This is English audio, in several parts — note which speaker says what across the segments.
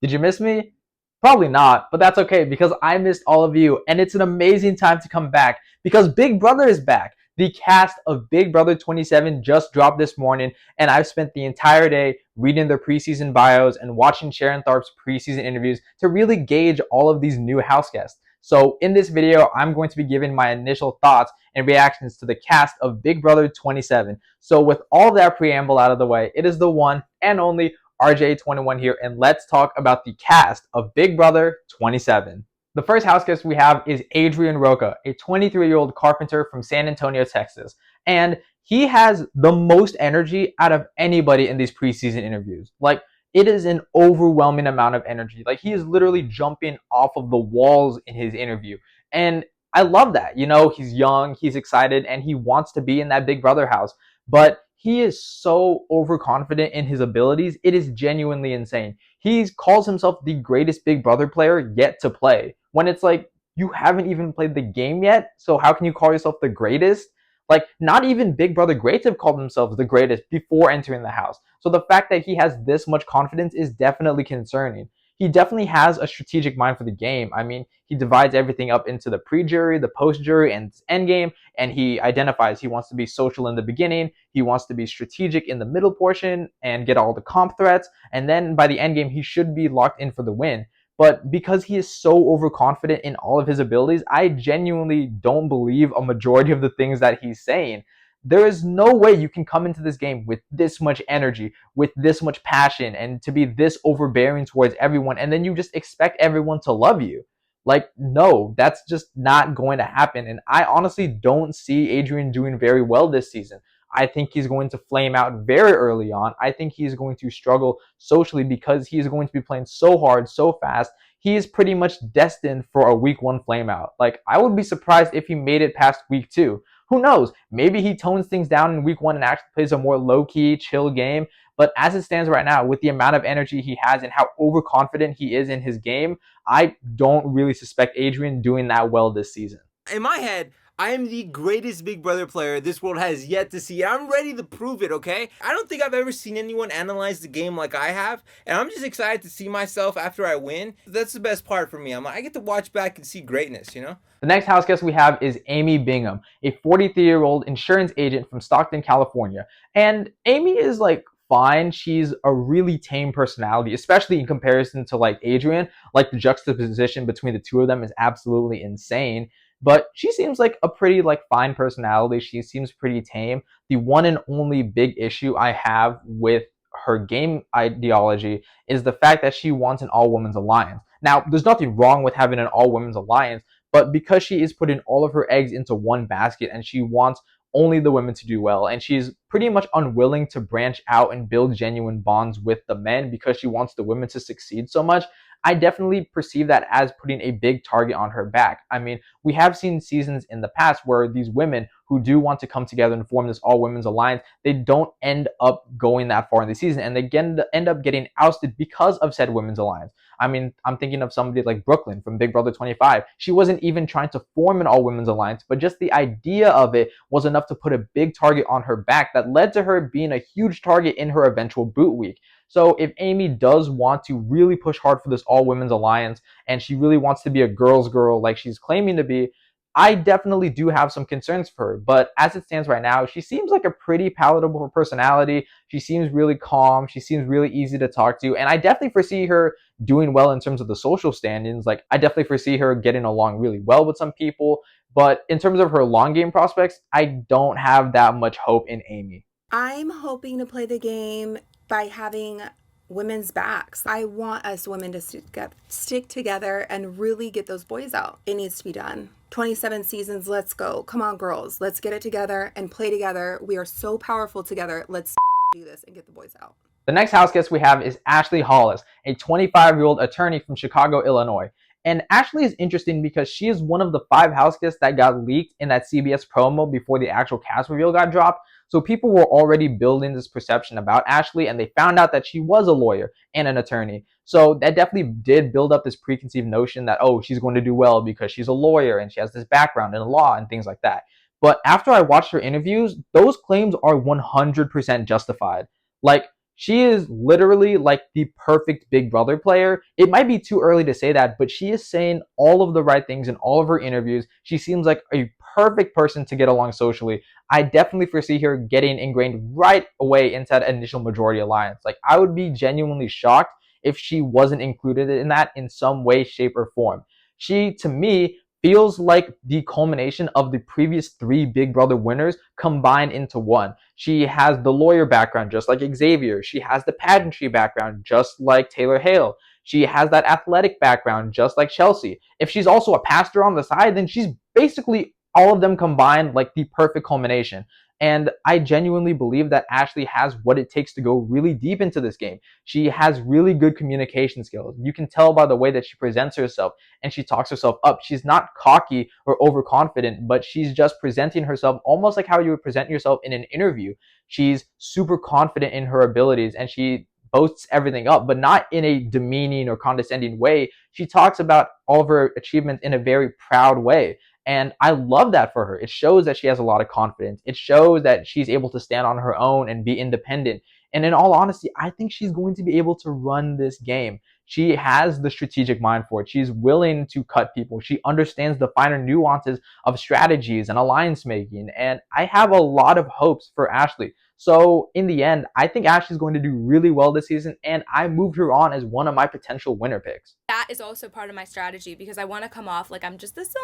Speaker 1: Did you miss me? Probably not, but that's okay because I missed all of you, and it's an amazing time to come back because Big Brother is back. The cast of Big Brother 27 just dropped this morning, and I've spent the entire day reading their preseason bios and watching Sharon Tharp's preseason interviews to really gauge all of these new house guests. So in this video, I'm going to be giving my initial thoughts and reactions to the cast of Big Brother 27. So with all that preamble out of the way, it is the one and only RJ21 here, and let's talk about the cast of Big Brother 27. The first house guest we have is Adrian Roca, a 23-year-old carpenter from San Antonio, Texas. And he has the most energy out of anybody in these preseason interviews. Like, it is an overwhelming amount of energy. Like, he is literally jumping off of the walls in his interview. And I love that. You know, he's young, he's excited, and he wants to be in that Big Brother house. But he is so overconfident in his abilities. It is genuinely insane. He calls himself the greatest Big Brother player yet to play. When it's like, you haven't even played the game yet, so how can you call yourself the greatest? Like, not even Big Brother greats have called themselves the greatest before entering the house. So the fact that he has this much confidence is definitely concerning. He definitely has a strategic mind for the game. I mean, he divides everything up into the pre-jury, the post-jury, and end game, and he identifies he wants to be social in the beginning, he wants to be strategic in the middle portion and get all the comp threats, and then by the end game he should be locked in for the win. But because he is so overconfident in all of his abilities, I genuinely don't believe a majority of the things that he's saying. There is no way you can come into this game with this much energy, with this much passion, and to be this overbearing towards everyone, and then you just expect everyone to love you. Like, no, that's just not going to happen. And I honestly don't see Adrian doing very well this season. I think he's going to flame out very early on. I think he's going to struggle socially because he's going to be playing so hard, so fast. He is pretty much destined for a week one flame out. Like, I would be surprised if he made it past week two. Who knows? Maybe he tones things down in week one and actually plays a more low-key, chill game. But as it stands right now, with the amount of energy he has and how overconfident he is in his game, I don't really suspect Adrian doing that well this season.
Speaker 2: In my head, I am the greatest Big Brother player this world has yet to see. I'm ready to prove it, okay? I don't think I've ever seen anyone analyze the game like I have, and I'm just excited to see myself after I win. That's the best part for me. I get to watch back and see greatness, you know?
Speaker 1: The next house guest we have is Amy Bingham, a 43-year-old insurance agent from Stockton, California. And Amy is like fine. She's a really tame personality, especially in comparison to like Adrian. Like, the juxtaposition between the two of them is absolutely insane. But she seems like a pretty like fine personality. She seems pretty tame. The one and only big issue I have with her game ideology is the fact that she wants an all-women's alliance. Now, there's nothing wrong with having an all-women's alliance, but because she is putting all of her eggs into one basket and she wants only the women to do well, and she's pretty much unwilling to branch out and build genuine bonds with the men because she wants the women to succeed so much, I definitely perceive that as putting a big target on her back. I mean, we have seen seasons in the past where these women who do want to come together and form this all-women's alliance, they don't end up going that far in the season, and they end up getting ousted because of said women's alliance. I mean, I'm thinking of somebody like Brooklyn from Big Brother 25. She wasn't even trying to form an all-women's alliance, but just the idea of it was enough to put a big target on her back that led to her being a huge target in her eventual boot week. So if Amy does want to really push hard for this all-women's alliance, and she really wants to be a girl's girl like she's claiming to be, I definitely do have some concerns for her. But as it stands right now, she seems like a pretty palatable personality. She seems really calm. She seems really easy to talk to. And I definitely foresee her doing well in terms of the social standings. Like, I definitely foresee her getting along really well with some people. But in terms of her long game prospects, I don't have that much hope in Amy.
Speaker 3: I'm hoping to play the game by having women's backs. I want us women to stick together and really get those boys out. It needs to be done. 27 seasons, let's go. Come on, girls. Let's get it together and play together. We are so powerful together. Let's do this and get the boys out.
Speaker 1: The next house guest we have is Ashley Hollis, a 25-year-old attorney from Chicago, Illinois. And Ashley is interesting because she is one of the 5 house guests that got leaked in that CBS promo before the actual cast reveal got dropped. So people were already building this perception about Ashley, and they found out that she was a lawyer and an attorney. So that definitely did build up this preconceived notion that, oh, she's going to do well because she's a lawyer and she has this background in law and things like that. But after I watched her interviews, those claims are 100% justified. Like, She is literally like the perfect Big Brother player. It might be too early to say that, but she is saying all of the right things in all of her interviews. She seems like a perfect person to get along socially. I definitely foresee her getting ingrained right away into that initial majority alliance. Like, I would be genuinely shocked if she wasn't included in that in some way, shape, or form. She, to me, feels like the culmination of the previous three Big Brother winners combined into one. She has the lawyer background, just like Xavier. She has the pageantry background, just like Taylor Hale. She has that athletic background, just like Chelsea. If she's also a pastor on the side, then she's basically all of them combined, like the perfect culmination. And I genuinely believe that Ashley has what it takes to go really deep into this game. She has really good communication skills. You can tell by the way that she presents herself and she talks herself up. She's not cocky or overconfident, but she's just presenting herself almost like how you would present yourself in an interview. She's super confident in her abilities and she boasts everything up, but not in a demeaning or condescending way. She talks about all of her achievements in a very proud way. And I love that for her. It shows that she has a lot of confidence. It shows that she's able to stand on her own and be independent. And in all honesty, I think she's going to be able to run this game. She has the strategic mind for it. She's willing to cut people. She understands the finer nuances of strategies and alliance making. And I have a lot of hopes for Ashley. So in the end, I think Ashley's going to do really well this season, and I moved her on as one of my potential winner picks.
Speaker 4: That is also part of my strategy because I want to come off like I'm just this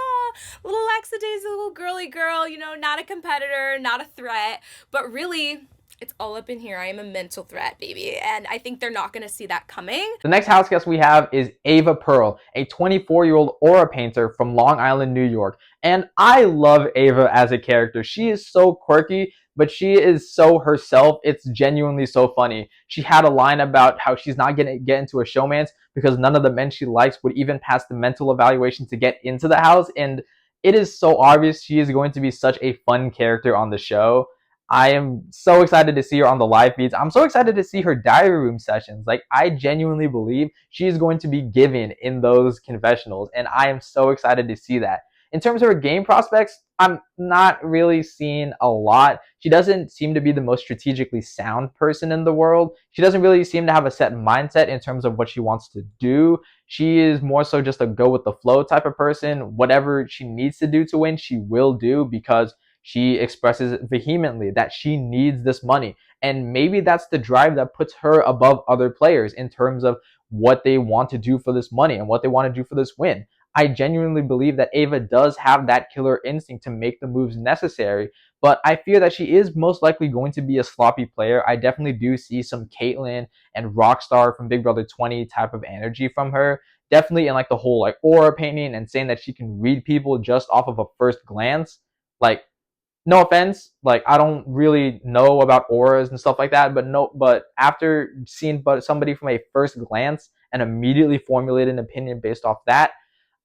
Speaker 4: little lackadaisy little girly girl, not a competitor, not a threat, but really it's all up in here. I am a mental threat, baby, and I think they're not going to see that coming.
Speaker 1: The next house guest we have is Ava Pearl, a 24-year-old aura painter from Long Island, New York. And I love Ava as a character. She is so quirky, but she is so herself. It's genuinely so funny. She had a line about how she's not going to get into a showmance because none of the men she likes would even pass the mental evaluation to get into the house. And it is so obvious she is going to be such a fun character on the show. I am so excited to see her on the live feeds. I'm so excited to see her diary room sessions. Like, I genuinely believe she is going to be giving in those confessionals, and I am so excited to see that. In terms of her game prospects, I'm not really seeing a lot. She doesn't seem to be the most strategically sound person in the world. She doesn't really seem to have a set mindset in terms of what she wants to do. She is more so just a go with the flow type of person. Whatever she needs to do to win, she will do because she expresses vehemently that she needs this money. And maybe that's the drive that puts her above other players in terms of what they want to do for this money and what they want to do for this win. I genuinely believe that Ava does have that killer instinct to make the moves necessary, but I fear that she is most likely going to be a sloppy player. I definitely do see some Caitlyn and Rockstar from Big Brother 20 type of energy from her. Definitely in like the whole like aura painting and saying that she can read people just off of a first glance. Like, no offense, like I don't really know about auras and stuff like that, but after seeing somebody from a first glance and immediately formulate an opinion based off that,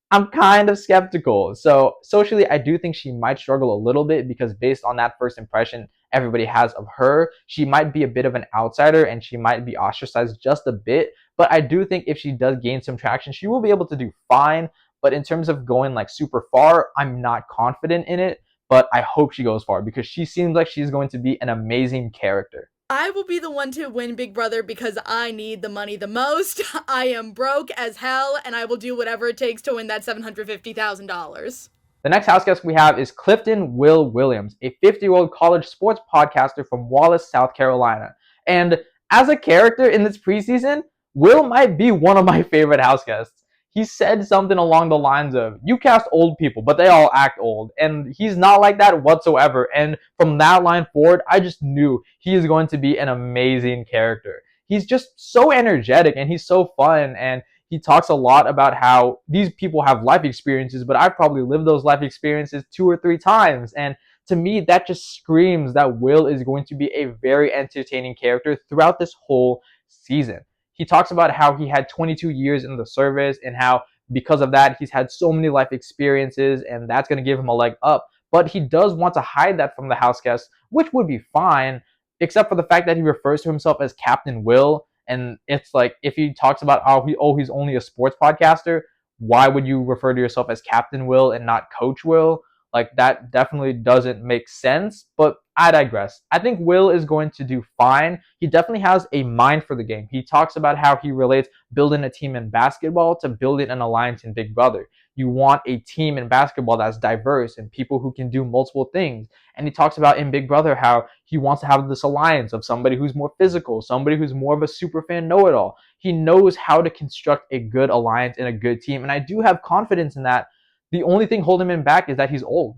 Speaker 1: I'm kind of skeptical. So socially, I do think she might struggle a little bit because based on that first impression everybody has of her, she might be a bit of an outsider and she might be ostracized just a bit. But I do think if she does gain some traction, she will be able to do fine. But in terms of going like super far, I'm not confident in it. But I hope she goes far because she seems like she's going to be an amazing character.
Speaker 4: I will be the one to win Big Brother because I need the money the most. I am broke as hell, and I will do whatever it takes to win that $750,000.
Speaker 1: The next house guest we have is Clifton Will Williams, a 50-year-old college sports podcaster from Wallace, South Carolina. And as a character in this preseason, Will might be one of my favorite house guests. He said something along the lines of, you cast old people, but they all act old. And he's not like that whatsoever. And from that line forward, I just knew he is going to be an amazing character. He's just so energetic and he's so fun. And he talks a lot about how these people have life experiences, but I've probably lived those life experiences 2 or 3 times. And to me, that just screams that Will is going to be a very entertaining character throughout this whole season. He talks about how he had 22 years in the service and how because of that, he's had so many life experiences and that's going to give him a leg up. But he does want to hide that from the house guests, which would be fine, except for the fact that he refers to himself as Captain Will. And it's like, if he talks about he's only a sports podcaster, why would you refer to yourself as Captain Will and not Coach Will? Like, that definitely doesn't make sense, but I digress. I think Will is going to do fine. He definitely has a mind for the game. He talks about how he relates building a team in basketball to building an alliance in Big Brother. You want a team in basketball that's diverse and people who can do multiple things. And he talks about in Big Brother how he wants to have this alliance of somebody who's more physical, somebody who's more of a super fan know-it-all. He knows how to construct a good alliance and a good team, and I do have confidence in that. The only thing holding him back is that he's old.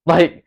Speaker 1: Like,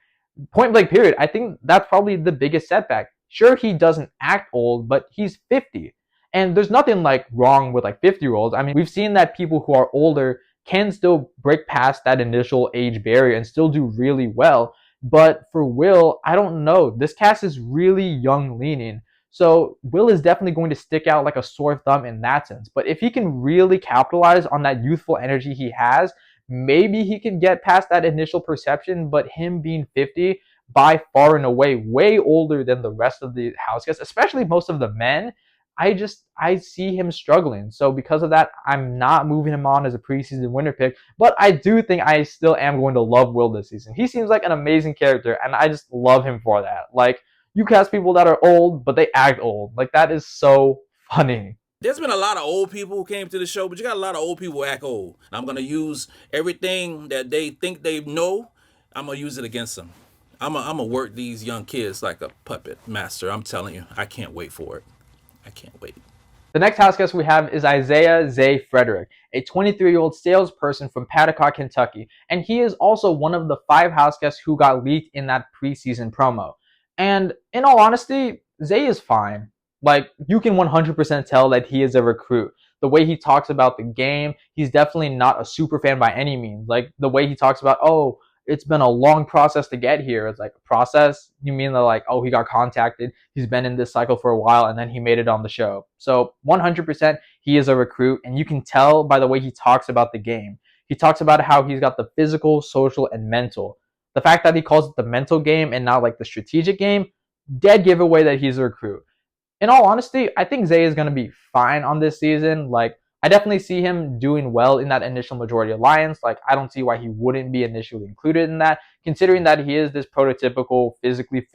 Speaker 1: point blank period. I think that's probably the biggest setback. Sure, he doesn't act old, but he's 50. And there's nothing like wrong with like 50-year-olds. I mean, we've seen that people who are older can still break past that initial age barrier and still do really well. But for Will, I don't know. This cast is really young leaning. So Will is definitely going to stick out like a sore thumb in that sense. But if he can really capitalize on that youthful energy he has, maybe he can get past that initial perception. But him being 50, by far and away, way older than the rest of the house guests, especially most of the men, I see him struggling. So because of that, I'm not moving him on as a preseason winner pick. But I do think I still am going to love Will this season. He seems like an amazing character, and I just love him for that. Like, you cast people that are old, but they act old. Like, that is so funny.
Speaker 5: There's been a lot of old people who came to the show, but you got a lot of old people who act old. And I'm going to use everything that they think they know, I'm going to use it against them. I'm going to work these young kids like a puppet master. I'm telling you, I can't wait for it. I can't wait.
Speaker 1: The next house guest we have is Isaiah Zay Frederick, a 23-year-old salesperson from Paducah, Kentucky, and he is also one of the 5 house guests who got leaked in that preseason promo. And in all honesty, Zay is fine. Like, you can 100% tell that he is a recruit. The way he talks about the game, he's definitely not a super fan by any means. Like, the way he talks about, oh, it's been a long process to get here. It's like, a process? You mean that, like, oh, he got contacted, he's been in this cycle for a while, and then he made it on the show. So 100% he is a recruit, and you can tell by the way he talks about the game. He talks about how he's got the physical, social, and mental. The fact that he calls it the mental game and not like the strategic game, dead giveaway that he's a recruit. In all honesty, I think Zay is going to be fine on this season. Like, I definitely see him doing well in that initial majority alliance. Like, I don't see why he wouldn't be initially included in that, considering that he is this prototypical, physically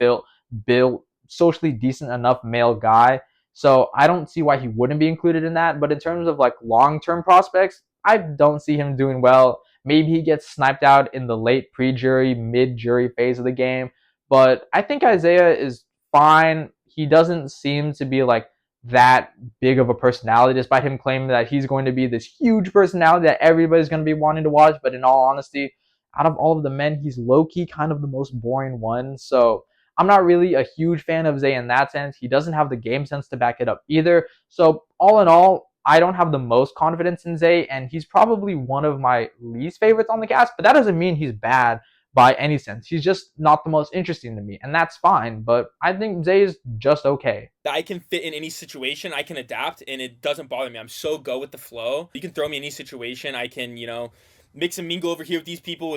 Speaker 1: built, socially decent enough male guy. So I don't see why he wouldn't be included in that. But in terms of like long-term prospects, I don't see him doing well. Maybe he gets sniped out in the late pre-jury, mid-jury phase of the game. But I think Isaiah is fine. He doesn't seem to be like that big of a personality, despite him claiming that he's going to be this huge personality that everybody's going to be wanting to watch. But in all honesty, out of all of the men, he's low-key kind of the most boring one. So I'm not really a huge fan of Zay in that sense. He doesn't have the game sense to back it up either. So all in all, I don't have the most confidence in Zay, and he's probably one of my least favorites on the cast. But that doesn't mean he's bad by any sense. He's just not the most interesting to me, and that's fine. But I think Zay is just okay.
Speaker 2: I can fit in any situation. I can adapt, and it doesn't bother me. I'm so go with the flow. You can throw me in any situation. I can, mix and mingle over here with these people.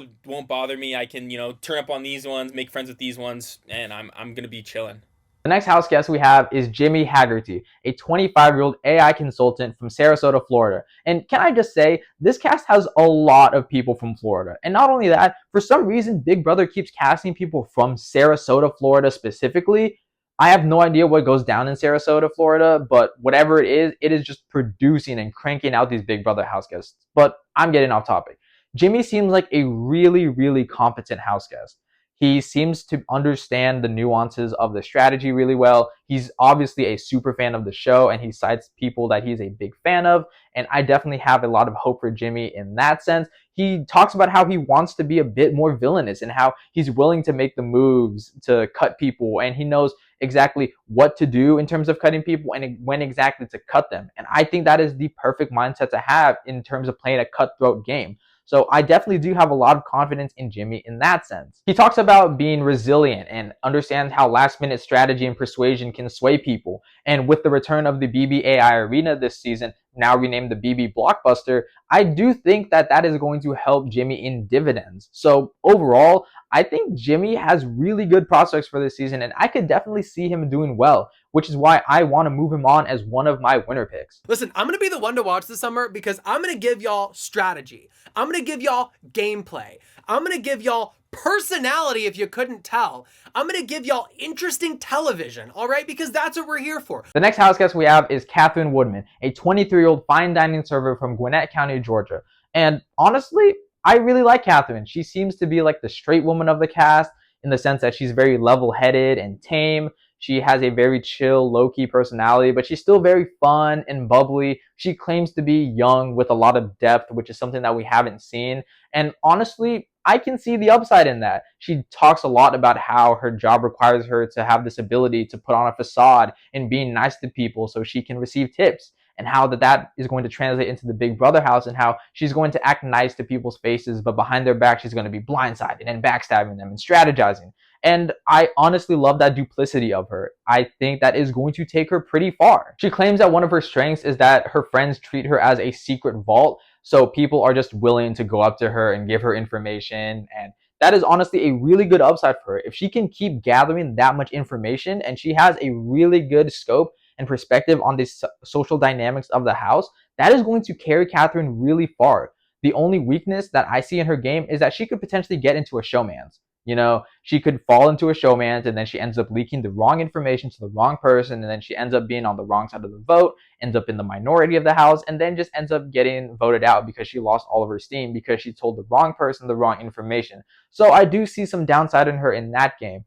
Speaker 2: It won't bother me. I can, turn up on these ones, make friends with these ones, and I'm gonna be chilling.
Speaker 1: The next house guest we have is Jimmy Haggerty, a 25-year-old AI consultant from Sarasota, Florida. And can I just say, this cast has a lot of people from Florida. And not only that, for some reason, Big Brother keeps casting people from Sarasota, Florida specifically. I have no idea what goes down in Sarasota, Florida, but whatever it is just producing and cranking out these Big Brother house guests. But I'm getting off topic. Jimmy seems like a really, really competent house guest. He seems to understand the nuances of the strategy really well. He's obviously a super fan of the show, and he cites people that he's a big fan of. And I definitely have a lot of hope for Jimmy in that sense. He talks about how he wants to be a bit more villainous and how he's willing to make the moves to cut people, and he knows exactly what to do in terms of cutting people and when exactly to cut them. And I think that is the perfect mindset to have in terms of playing a cutthroat game. So I definitely do have a lot of confidence in Jimmy in that sense. He talks about being resilient and understands how last-minute strategy and persuasion can sway people. And with the return of the BBAI Arena this season, now renamed the BB Blockbuster, I do think that that is going to help Jimmy in dividends. So overall, I think Jimmy has really good prospects for this season, and I could definitely see him doing well, which is why I want to move him on as one of my winner picks.
Speaker 6: Listen, I'm going to be the one to watch this summer because I'm going to give y'all strategy. I'm going to give y'all gameplay. I'm going to give y'all personality if you couldn't tell. I'm going to give y'all interesting television, all right? Because that's what we're here for.
Speaker 1: The next house guest we have is Katherine Woodman, a 23-year-old fine dining server from Gwinnett County, Georgia. And honestly, I really like Katherine. She seems to be like the straight woman of the cast in the sense that she's very level-headed and tame. She has a very chill, low-key personality, but she's still very fun and bubbly. She claims to be young with a lot of depth, which is something that we haven't seen. And honestly, I can see the upside in that. She talks a lot about how her job requires her to have this ability to put on a facade and being nice to people so she can receive tips, and how that is going to translate into the Big Brother house, and how she's going to act nice to people's faces, but behind their back, she's going to be blindsided and backstabbing them and strategizing. And I honestly love that duplicity of her. I think that is going to take her pretty far. She claims that one of her strengths is that her friends treat her as a secret vault, so people are just willing to go up to her and give her information, and that is honestly a really good upside for her. If she can keep gathering that much information and she has a really good scope and perspective on the social dynamics of the house, that is going to carry Katherine really far. The only weakness that I see in her game is that she could potentially get into a showman's. You know, she could fall into a showman's and then she ends up leaking the wrong information to the wrong person, and then she ends up being on the wrong side of the vote, ends up in the minority of the house, and then just ends up getting voted out because she lost all of her steam because she told the wrong person the wrong information. So I do see some downside in her in that game.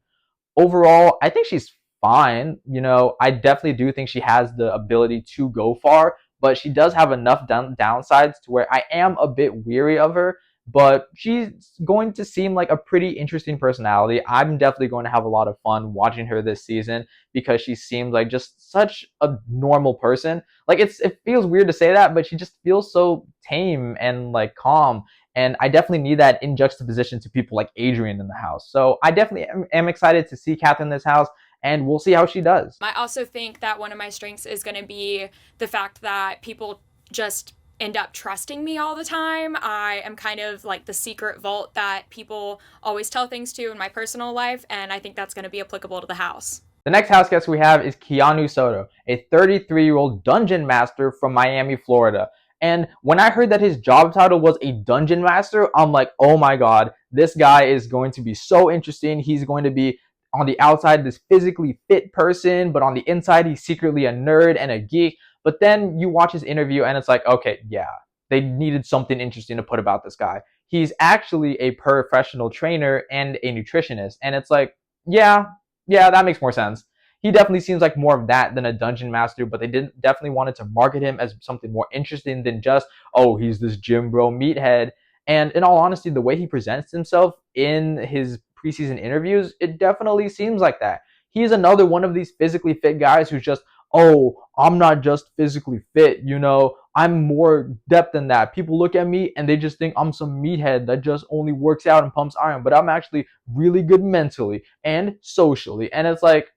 Speaker 1: Overall, I think she's fine. You know, I definitely do think she has the ability to go far, but she does have enough downsides to where I am a bit weary of her. But she's going to seem like a pretty interesting personality. I'm definitely going to have a lot of fun watching her this season because she seems like just such a normal person. Like it feels weird to say that, but she just feels so tame and like calm. And I definitely need that in juxtaposition to people like Adrian in the house. So I definitely am excited to see Katherine in this house, and we'll see how she does.
Speaker 4: I also think that one of my strengths is going to be the fact that people just end up trusting me all the time. I am kind of like the secret vault that people always tell things to in my personal life, and I think that's going to be applicable to the house.
Speaker 1: The next house guest we have is Keanu Soto, a 33-year-old dungeon master from Miami, Florida. And when I heard that his job title was a dungeon master, I'm like, oh my god, this guy is going to be so interesting. He's going to be on the outside this physically fit person, but on the inside he's secretly a nerd and a geek. But then you watch his interview and it's like, okay, yeah, they needed something interesting to put about this guy. He's actually a professional trainer and a nutritionist. And it's like, yeah, that makes more sense. He definitely seems like more of that than a dungeon master, but they definitely wanted to market him as something more interesting than just, oh, he's this gym bro meathead. And in all honesty, the way he presents himself in his preseason interviews, it definitely seems like that. He's another one of these physically fit guys who's just, oh, I'm not just physically fit, you know, I'm more depth than that. People look at me and they just think I'm some meathead that just only works out and pumps iron, but I'm actually really good mentally and socially. And it's like,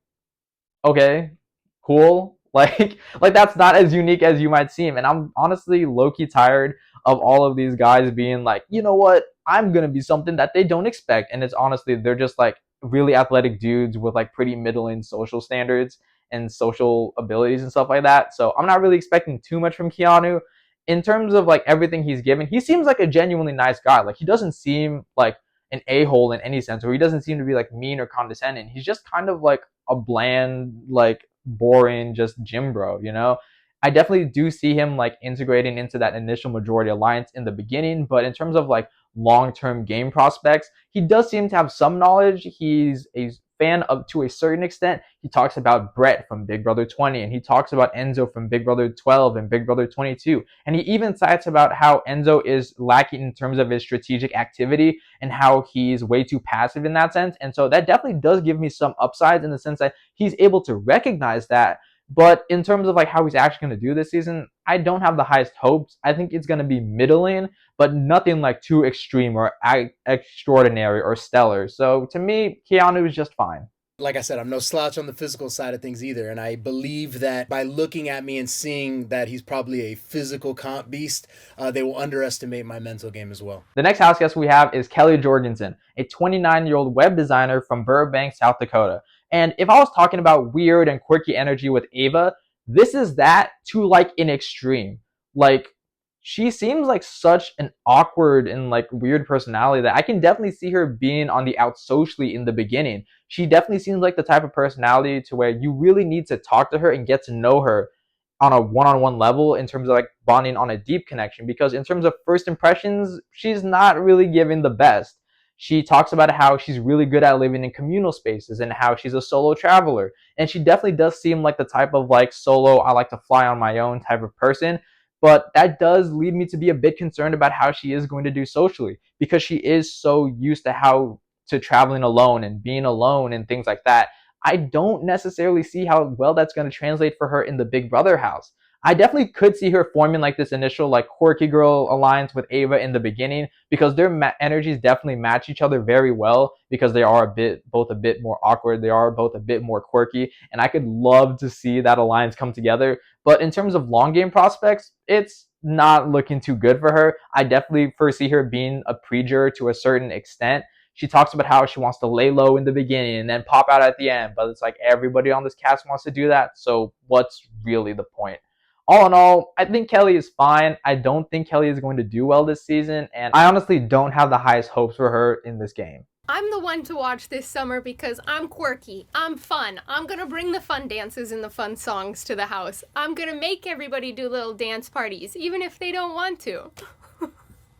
Speaker 1: okay, cool. Like that's not as unique as you might seem. And I'm honestly low-key tired of all of these guys being like, you know what, I'm gonna be something that they don't expect. And it's honestly, they're just like really athletic dudes with like pretty middling social standards and social abilities and stuff like that. So I'm not really expecting too much from Keanu. In terms of like everything he's given, he seems like a genuinely nice guy. Like he doesn't seem like an a-hole in any sense, or he doesn't seem to be like mean or condescending. He's just kind of like a bland, like boring, just gym bro, you know? I definitely do see him like integrating into that initial majority alliance in the beginning, but in terms of like long-term game prospects, he does seem to have some knowledge. He's a fan of, to a certain extent. He talks about Brett from Big Brother 20, and he talks about Enzo from Big Brother 12 and Big Brother 22. And he even cites about how Enzo is lacking in terms of his strategic activity and how he's way too passive in that sense. And so that definitely does give me some upsides in the sense that he's able to recognize that. But in terms of like how he's actually going to do this season, I don't have the highest hopes. I think it's going to be middling, but nothing like too extreme or extraordinary or stellar. So to me, Keanu is just fine.
Speaker 6: Like I said, I'm no slouch on the physical side of things either. And I believe that by looking at me and seeing that he's probably a physical comp beast, they will underestimate my mental game as well.
Speaker 1: The next house guest we have is Kelley Jorgensen, a 29-year-old web designer from Burbank, South Dakota. And if I was talking about weird and quirky energy with Ava, this is that to like an extreme. Like, she seems like such an awkward and like weird personality that I can definitely see her being on the out socially in the beginning. She definitely seems like the type of personality to where you really need to talk to her and get to know her on a one-on-one level in terms of like bonding on a deep connection, because in terms of first impressions, she's not really giving the best. She talks about how she's really good at living in communal spaces and how she's a solo traveler, and she definitely does seem like the type of like solo, I like to fly on my own type of person. But that does lead me to be a bit concerned about how she is going to do socially, because she is so used to how to traveling alone and being alone and things like that. I don't necessarily see how well that's going to translate for her in the Big Brother house. I definitely could see her forming like this initial like quirky girl alliance with Ava in the beginning, because their energies definitely match each other very well, because they are both a bit more awkward, they are both a bit more quirky, and I could love to see that alliance come together. But in terms of long game prospects, it's not looking too good for her. I definitely foresee her being a pre-juror to a certain extent. She talks about how she wants to lay low in the beginning and then pop out at the end, but it's like everybody on this cast wants to do that, so what's really the point? All in all, I think Kelley is fine. I don't think Kelley is going to do well this season, and I honestly don't have the highest hopes for her in this game.
Speaker 7: I'm the one to watch this summer because I'm quirky, I'm fun, I'm gonna bring the fun dances and the fun songs to the house. I'm gonna make everybody do little dance parties, even if they don't want to.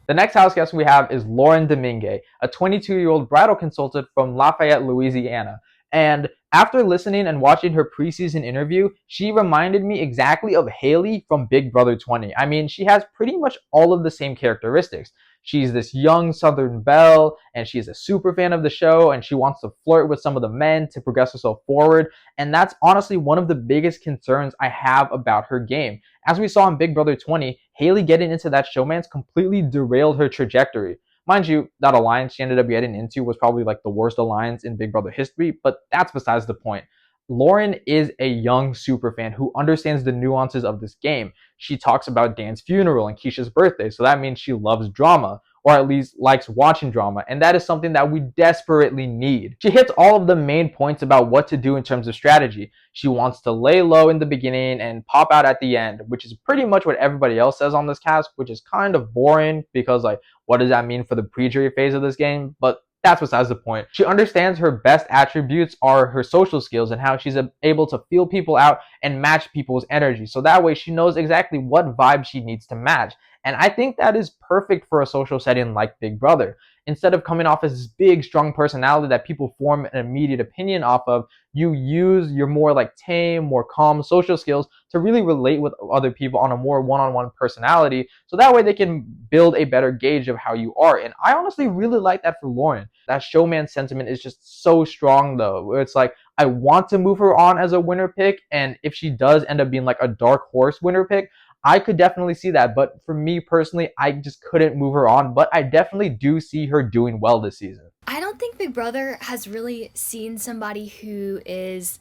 Speaker 1: The next house guest we have is Lauren Domingue, a 22-year-old bridal consultant from Lafayette, Louisiana. And after listening and watching her preseason interview, she reminded me exactly of Haley from Big Brother 20. I mean, she has pretty much all of the same characteristics. She's this young Southern belle, and she's a super fan of the show, and she wants to flirt with some of the men to progress herself forward. And that's honestly one of the biggest concerns I have about her game. As we saw in Big Brother 20, Haley getting into that showmance completely derailed her trajectory. Mind you, that alliance she ended up getting into was probably like the worst alliance in Big Brother history, but that's besides the point. Lauren is a young superfan who understands the nuances of this game. She talks about Dan's funeral and Keisha's birthday, so that means she loves drama, or at least likes watching drama, and that is something that we desperately need. She hits all of the main points about what to do in terms of strategy. She wants to lay low in the beginning and pop out at the end, which is pretty much what everybody else says on this cast, which is kind of boring, because like, what does that mean for the pre-jury phase of this game? But that's besides the point. She understands her best attributes are her social skills and how she's able to feel people out and match people's energy. So that way she knows exactly what vibe she needs to match. And I think that is perfect for a social setting like Big Brother. Instead of coming off as this big, strong personality that people form an immediate opinion off of, you use your more like tame, more calm social skills to really relate with other people on a more one-on-one personality. So that way they can build a better gauge of how you are. And I honestly really like that for Lauren. That showman sentiment is just so strong though, where it's like, I want to move her on as a winner pick. And if she does end up being like a dark horse winner pick, I could definitely see that. But for me personally, I just couldn't move her on. But I definitely do see her doing well this season.
Speaker 8: I don't think Big Brother has really seen somebody who is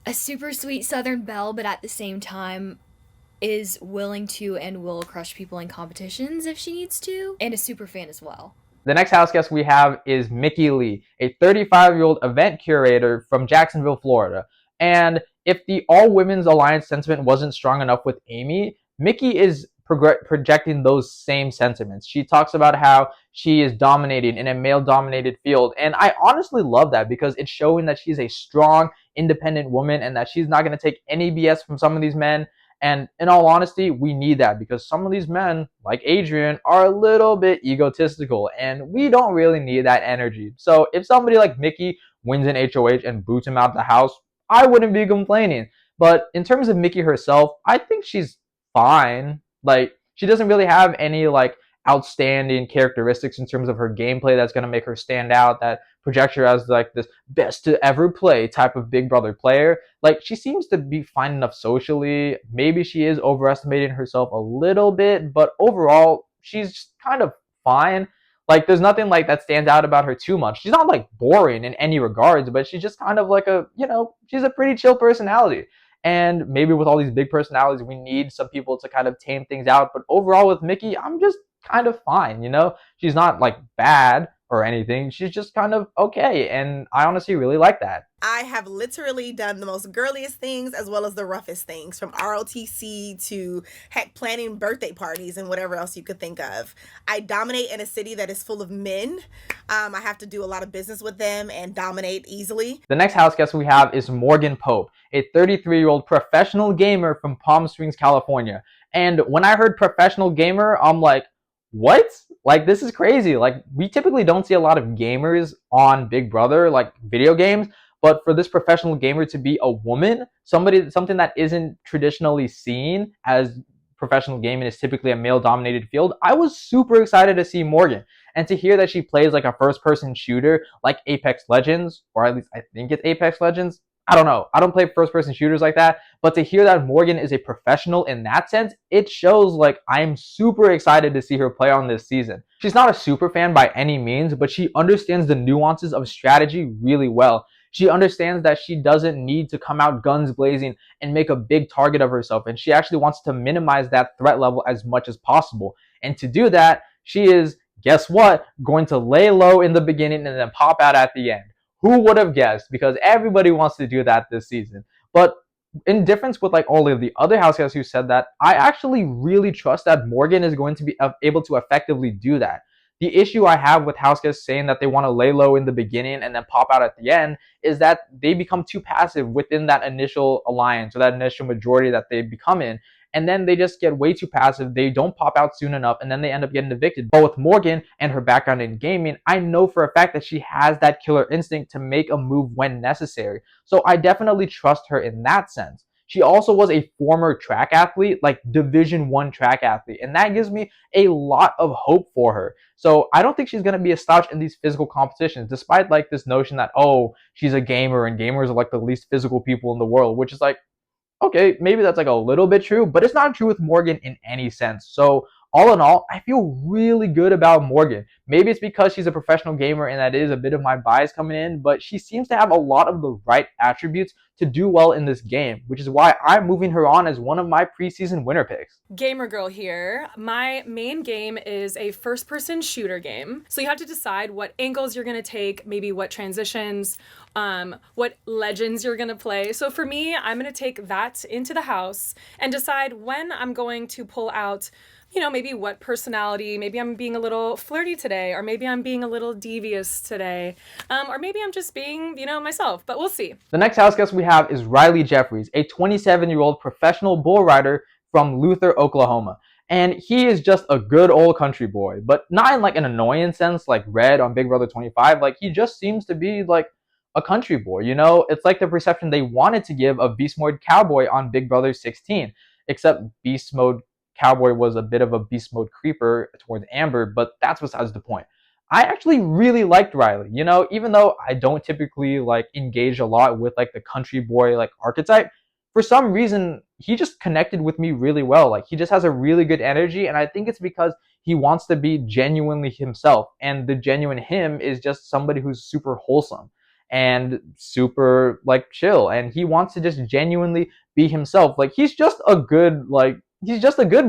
Speaker 8: a super sweet Southern belle, but at the same time is willing to and will crush people in competitions if she needs to, and a super fan as well.
Speaker 1: The next house guest we have is Mickey Lee, a 35-year-old event curator from Jacksonville, Florida. And if the all-women's alliance sentiment wasn't strong enough with Amy, Mickey is projecting those same sentiments. She talks about how she is dominating in a male-dominated field. And I honestly love that, because it's showing that she's a strong, independent woman and that she's not going to take any BS from some of these men. And in all honesty, we need that, because some of these men, like Adrian, are a little bit egotistical, and we don't really need that energy. So if somebody like Mickey wins an HOH and boots him out the house, I wouldn't be complaining. But in terms of Mickey herself, I think she's fine. Like, she doesn't really have any like outstanding characteristics in terms of her gameplay that's going to make her stand out, that project her as like this best to ever play type of Big Brother player. Like, she seems to be fine enough socially. Maybe she is overestimating herself a little bit, but overall she's just kind of fine. Like, there's nothing like that stands out about her too much. She's not like boring in any regards, but she's just kind of like a, she's a pretty chill personality. And maybe with all these big personalities, we need some people to kind of tame things out. But overall with Mickey, I'm just kind of fine, She's not like bad or anything. She's just kind of okay, and I honestly really like that.
Speaker 9: I have literally done the most girliest things as well as the roughest things, from ROTC to heck planning birthday parties and whatever else you could think of. I dominate in a city that is full of men. I have to do a lot of business with them and dominate easily.
Speaker 1: The next house guest we have is Morgan Pope, a 33-year-old professional gamer from Palm Springs, California. And when I heard professional gamer, I'm like, what? Like, this is crazy. Like, we typically don't see a lot of gamers on Big Brother, like video games. But for this professional gamer to be a woman, something that isn't traditionally seen, as professional gaming is typically a male-dominated field, I was super excited to see Morgan. And to hear that she plays like a first-person shooter like Apex Legends, or at least I think it's Apex Legends. I don't know. I don't play first-person shooters like that. But to hear that Morgan is a professional in that sense, it shows like I'm super excited to see her play on this season. She's not a super fan by any means, but she understands the nuances of strategy really well. She understands that she doesn't need to come out guns blazing and make a big target of herself. And she actually wants to minimize that threat level as much as possible. And to do that, she is, guess what, going to lay low in the beginning and then pop out at the end. Who would have guessed? Because everybody wants to do that this season. But in difference with like all of the other house guests who said that, I actually really trust that Morgan is going to be able to effectively do that. The issue I have with house guests saying that they want to lay low in the beginning and then pop out at the end is that they become too passive within that initial alliance or that initial majority that they become in. And then they just get way too passive. They don't pop out soon enough, and then they end up getting evicted. But with Morgan and her background in gaming, I know for a fact that she has that killer instinct to make a move when necessary. So I definitely trust her in that sense. She also was a former track athlete, like Division I track athlete, and that gives me a lot of hope for her. So I don't think she's going to be a slouch in these physical competitions, despite like this notion that, oh, she's a gamer and gamers are like the least physical people in the world, which is like, okay, maybe that's like a little bit true, but it's not true with Morgan in any sense. So all in all, I feel really good about Morgan. Maybe it's because she's a professional gamer and that is a bit of my bias coming in, but she seems to have a lot of the right attributes to do well in this game, which is why I'm moving her on as one of my preseason winner picks.
Speaker 10: Gamer girl here. My main game is a first-person shooter game. So you have to decide what angles you're going to take, maybe what transitions, what legends you're going to play. So for me, I'm going to take that into the house and decide when I'm going to pull out, maybe what personality, maybe I'm being a little flirty today, or maybe I'm being a little devious today, or maybe I'm just being, myself, but we'll see.
Speaker 1: The next house guest we have is Riley Jeffries, a 27-year-old professional bull rider from Luther, Oklahoma. And he is just a good old country boy, but not in like an annoying sense like Red on Big Brother 25. Like, he just seems to be like a country boy, It's like the perception they wanted to give of Beast Mode Cowboy on Big Brother 16, except Beast Mode Cowboy was a bit of a beast mode creeper towards Amber, but that's besides the point. I actually really liked Riley, even though I don't typically like engage a lot with like the country boy like archetype. For some reason, he just connected with me really well. Like, he just has a really good energy, and I think it's because he wants to be genuinely himself, and the genuine him is just somebody who's super wholesome and super like chill, and he wants to just genuinely be himself. Like, he's just a good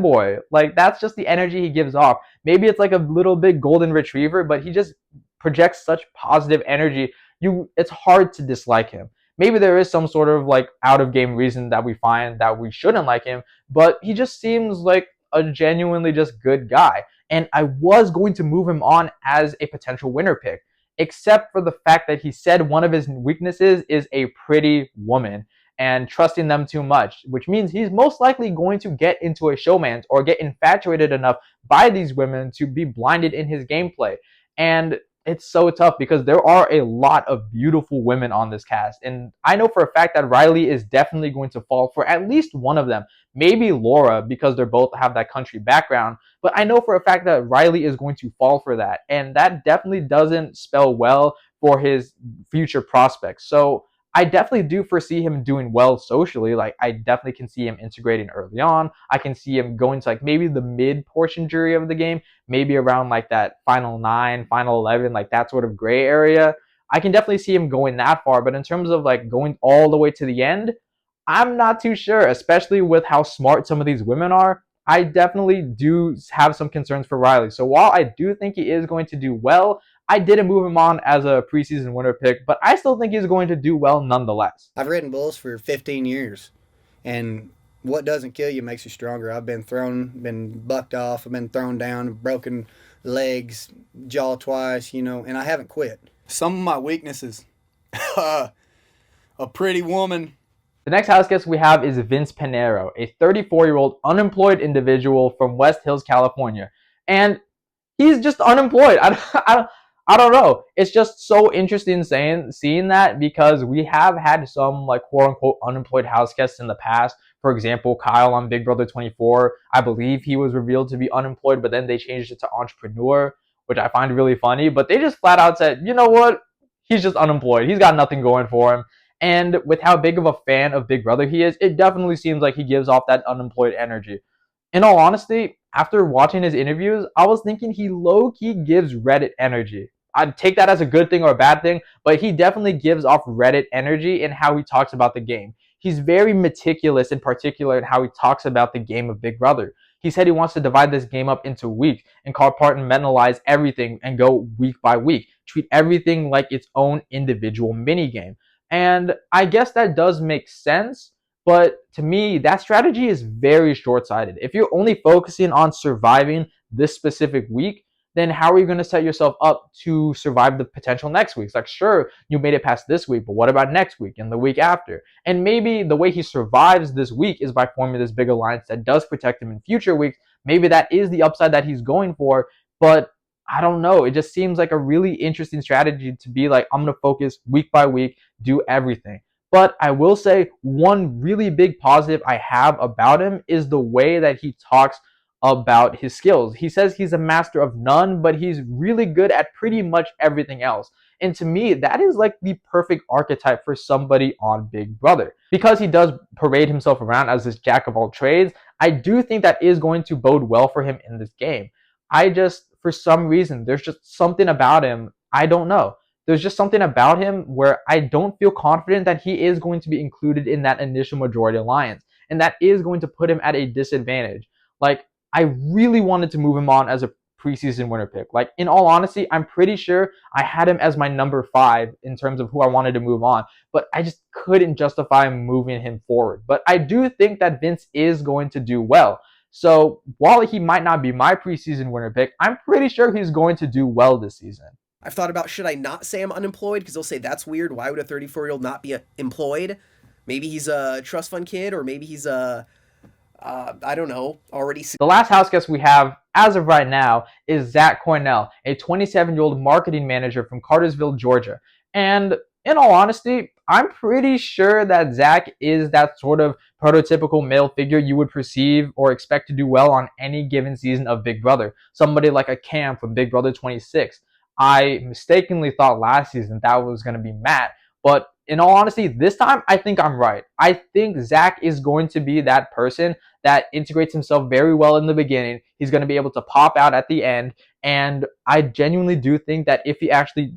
Speaker 1: boy. Like, that's just the energy he gives off. Maybe it's like a little bit golden retriever, but he just projects such positive energy. It's hard to dislike him. Maybe there is some sort of like out of game reason that we find that we shouldn't like him, but he just seems like a genuinely just good guy. And I was going to move him on as a potential winner pick, except for the fact that he said one of his weaknesses is a pretty woman and trusting them too much, which means he's most likely going to get into a showman's or get infatuated enough by these women to be blinded in his gameplay. And it's so tough because there are a lot of beautiful women on this cast. And I know for a fact that Riley is definitely going to fall for at least one of them. Maybe Laura, because they both have that country background. But I know for a fact that Riley is going to fall for that. And that definitely doesn't spell well for his future prospects. So I definitely do foresee him doing well socially. Like, I definitely can see him integrating early on. I can see him going to like maybe the mid portion jury of the game, maybe around like that final 9, final 11, like that sort of gray area. I can definitely see him going that far, but in terms of like going all the way to the end, I'm not too sure, especially with how smart some of these women are. I definitely do have some concerns for Riley. So while I do think he is going to do well, I didn't move him on as a preseason winner pick, but I still think he's going to do well nonetheless.
Speaker 11: I've ridden bulls for 15 years, and what doesn't kill you makes you stronger. I've been bucked off, I've been thrown down, broken legs, jaw twice, and I haven't quit. Some of my weaknesses, a pretty woman.
Speaker 1: The next house guest we have is Vince Pinero, a 34-year-old unemployed individual from West Hills, California. And he's just unemployed. I don't know. It's just so interesting seeing that, because we have had some like quote unquote unemployed house guests in the past. For example, Kyle on Big Brother 24, I believe he was revealed to be unemployed, but then they changed it to entrepreneur, which I find really funny. But they just flat out said, you know what? He's just unemployed. He's got nothing going for him. And with how big of a fan of Big Brother he is, it definitely seems like he gives off that unemployed energy. In all honesty, after watching his interviews, I was thinking he low-key gives Reddit energy. I'd take that as a good thing or a bad thing, but he definitely gives off Reddit energy in how he talks about the game. He's very meticulous in particular in how he talks about the game of Big Brother. He said he wants to divide this game up into weeks and compartmentalize everything and go week by week. Treat everything like its own individual mini game. And I guess that does make sense, but to me, that strategy is very short-sighted. If you're only focusing on surviving this specific week, then how are you going to set yourself up to survive the potential next week? It's like, sure, you made it past this week, but what about next week and the week after? And maybe the way he survives this week is by forming this big alliance that does protect him in future weeks. Maybe that is the upside that he's going for, but I don't know. It just seems like a really interesting strategy to be like, I'm going to focus week by week, do everything. But I will say one really big positive I have about him is the way that he talks about his skills. He says he's a master of none, but he's really good at pretty much everything else. And to me, that is like the perfect archetype for somebody on Big Brother. Because he does parade himself around as this jack of all trades, I do think that is going to bode well for him in this game. For some reason, there's just something about him, I don't know. There's just something about him where I don't feel confident that he is going to be included in that initial majority alliance. And that is going to put him at a disadvantage. Like, I really wanted to move him on as a preseason winner pick. Like, in all honesty, I'm pretty sure I had him as my number 5 in terms of who I wanted to move on. But I just couldn't justify moving him forward. But I do think that Vince is going to do well. So while he might not be my preseason winner pick, I'm pretty sure he's going to do well this season.
Speaker 12: I've thought about, should I not say I'm unemployed? Because they'll say that's weird. Why would a 34-year-old not be employed? Maybe he's a trust fund kid, or maybe he's a, I don't know, already.
Speaker 1: The last house guest we have, as of right now, is Zach Cornell, a 27-year-old marketing manager from Cartersville, Georgia. And in all honesty, I'm pretty sure that Zach is that sort of prototypical male figure you would perceive or expect to do well on any given season of Big Brother. Somebody like a Cam from Big Brother 26. I mistakenly thought last season that was going to be Matt, but in all honesty, this time I think I'm right. I think Zach is going to be that person that integrates himself very well in the beginning. He's going to be able to pop out at the end, and I genuinely do think that if he actually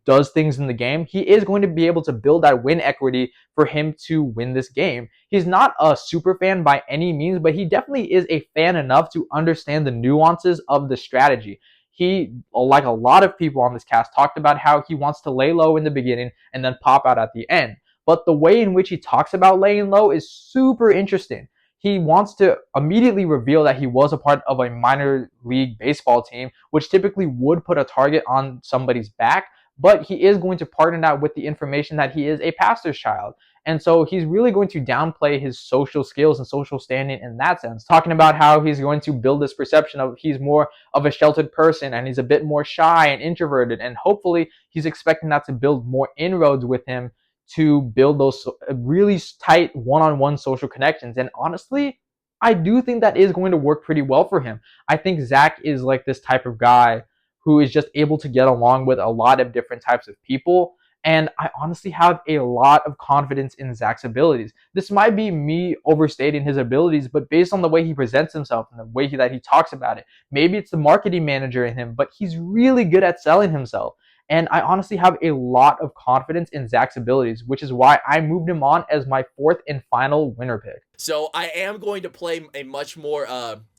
Speaker 1: does things in the game, he is going to be able to build that win equity for him to win this game. He's not a super fan by any means, but he definitely is a fan enough to understand the nuances of the strategy. He, like a lot of people on this cast, talked about how he wants to lay low in the beginning and then pop out at the end. But the way in which he talks about laying low is super interesting. He wants to immediately reveal that he was a part of a minor league baseball team, which typically would put a target on somebody's back, but he is going to partner that with the information that he is a pastor's child. And so he's really going to downplay his social skills and social standing in that sense, talking about how he's going to build this perception of he's more of a sheltered person and he's a bit more shy and introverted. And hopefully he's expecting that to build more inroads with him to build those really tight one-on-one social connections. And honestly, I do think that is going to work pretty well for him. I think Zach is like this type of guy who is just able to get along with a lot of different types of people. And I honestly have a lot of confidence in Zach's abilities. This might be me overstating his abilities, but based on the way he presents himself and the way that he talks about it, maybe it's the marketing manager in him, but he's really good at selling himself. And I honestly have a lot of confidence in Zach's abilities, which is why I moved him on as my 4th and final winner pick.
Speaker 12: So I am going to play a much more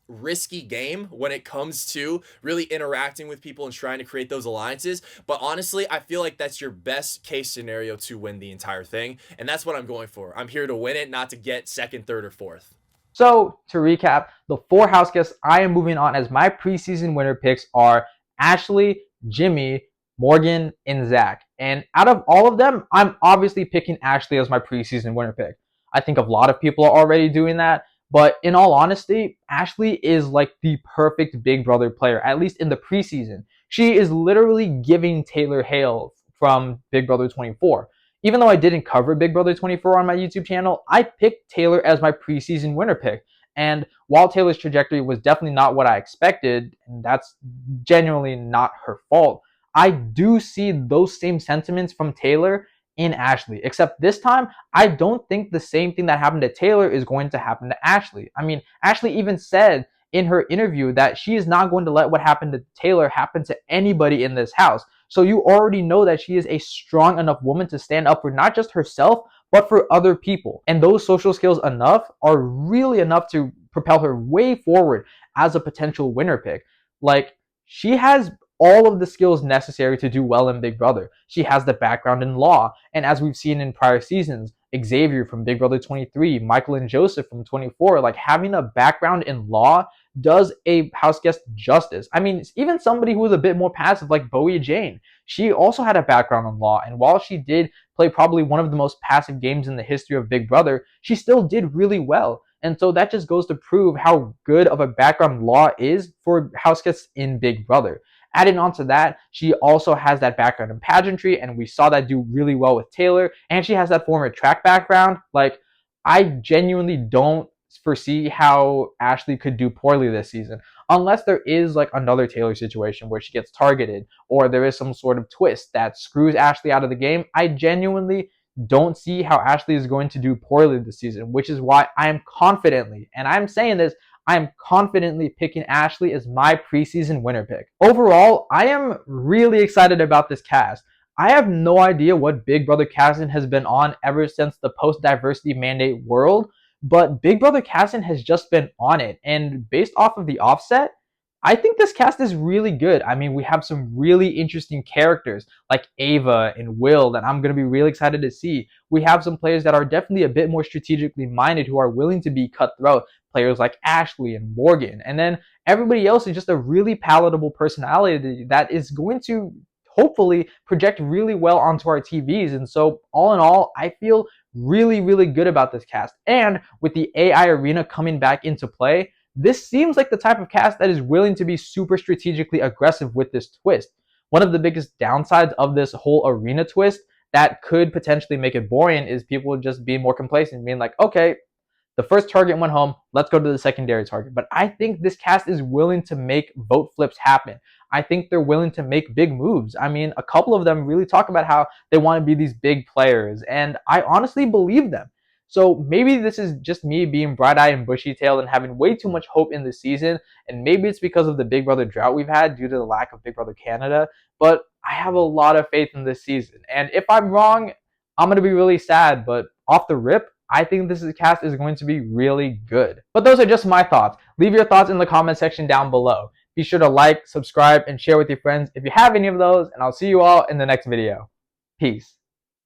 Speaker 2: risky game when it comes to really interacting with people and trying to create those alliances. But honestly, I feel like that's your best case scenario to win the entire thing. And that's what I'm going for. I'm here to win it, not to get second, third, or fourth.
Speaker 1: So to recap, the 4 house guests I am moving on as my preseason winner picks are Ashley, Jimmy, Morgan, and Zach. And out of all of them, I'm obviously picking Ashley as my preseason winner pick. I think a lot of people are already doing that. But in all honesty, Ashley is like the perfect Big Brother player, at least in the preseason. She is literally giving Taylor Hale from Big Brother 24. Even though I didn't cover Big Brother 24 on my YouTube channel, I picked Taylor as my preseason winner pick. And while Taylor's trajectory was definitely not what I expected, and that's genuinely not her fault, I do see those same sentiments from Taylor in Ashley. Except this time, I don't think the same thing that happened to Taylor is going to happen to Ashley. I mean, Ashley even said in her interview that she is not going to let what happened to Taylor happen to anybody in this house. So you already know that she is a strong enough woman to stand up for not just herself, but for other people. And those social skills enough are really enough to propel her way forward as a potential winner pick. Like, she has all of the skills necessary to do well in Big Brother. She has the background in law, and as we've seen in prior seasons, Xavier from Big Brother 23, Michael and Joseph from 24, like having a background in law does a house guest justice. I mean, even somebody who was a bit more passive like Bowie Jane, she also had a background in law, and while she did play probably one of the most passive games in the history of Big Brother, she still did really well. And so that just goes to prove how good of a background law is for house guests in Big Brother. Adding on to that, she also has that background in pageantry, and we saw that do really well with Taylor, and she has that former track background. Like, I genuinely don't foresee how Ashley could do poorly this season, unless there is like another Taylor situation where she gets targeted, or there is some sort of twist that screws Ashley out of the game. I genuinely don't see how Ashley is going to do poorly this season, which is why I am confidently, and I'm saying this, I am confidently picking Ashley as my preseason winner pick. Overall, I am really excited about this cast. I have no idea what Big Brother casting has been on ever since the post-diversity mandate world, but Big Brother casting has just been on it. And based off of the offset, I think this cast is really good. I mean, we have some really interesting characters like Ava and Will that I'm going to be really excited to see. We have some players that are definitely a bit more strategically minded who are willing to be cutthroat. Players like Ashley and Morgan. And then everybody else is just a really palatable personality that is going to hopefully project really well onto our TVs. And so all in all, I feel really, really good about this cast. And with the AI arena coming back into play, this seems like the type of cast that is willing to be super strategically aggressive with this twist. One of the biggest downsides of this whole arena twist that could potentially make it boring is people just being more complacent, being like, okay, the first target went home, let's go to the secondary target. But I think this cast is willing to make vote flips happen. I think they're willing to make big moves. I mean, a couple of them really talk about how they want to be these big players, and I honestly believe them. So maybe this is just me being bright-eyed and bushy-tailed and having way too much hope in this season, and maybe it's because of the Big Brother drought we've had due to the lack of Big Brother Canada, but I have a lot of faith in this season. And if I'm wrong, I'm going to be really sad, but off the rip, I think this cast is going to be really good. But those are just my thoughts. Leave your thoughts in the comment section down below. Be sure to like, subscribe, and share with your friends if you have any of those, and I'll see you all in the next video. Peace.